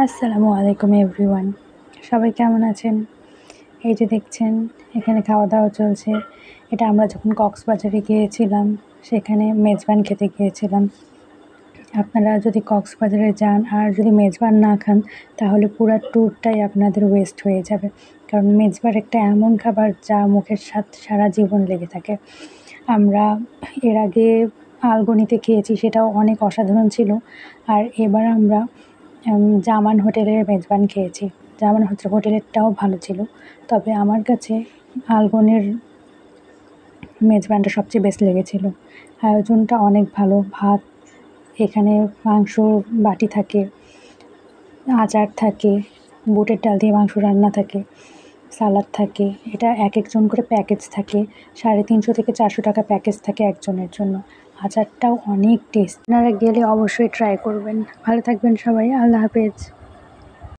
আসসালামু আলাইকুম এভরিওয়ান, সবাই কেমন আছেন? এই যে দেখছেন এখানে খাওয়া দাওয়া চলছে। এটা আমরা যখন কক্সবাজারে গিয়েছিলাম সেখানে মেজবান খেতে গিয়েছিলাম। আপনারা যদি কক্সবাজারে যান আর যদি মেজবান না খান তাহলে পুরো ট্যুরটাই আপনাদের ওয়েস্ট হয়ে যাবে, কারণ মেজবান একটা এমন খাবার যা মুখের স্বাদ সারা জীবন লেগে থাকে। আমরা এর আগে আলগনিতে খেয়েছি, সেটাও অনেক অসাধারণ ছিল। আর এবার আমরা জামান হোটেলের মেজবান খেয়েছি। জামান হোটেলেরটাও ভালো ছিল, তবে আমার কাছে আলগনের মেজবানটা সবচেয়ে বেস্ট লেগেছিল। আয়োজনটা অনেক ভালো। ভাত, এখানে মাংসর বাটি থাকে, আচার থাকে, বুটের ডাল দিয়ে মাংস রান্না থাকে, সালাদ থাকে। এটা এক একজন করে প্যাকেজ থাকে, 350 থেকে 400 টাকা প্যাকেজ থাকে একজনের জন্য। আচারটাও অনেক টেস্ট। আপনারা গেলে অবশ্যই ট্রাই করবেন। ভালো থাকবেন সবাই, আল্লাহ হাফেজ।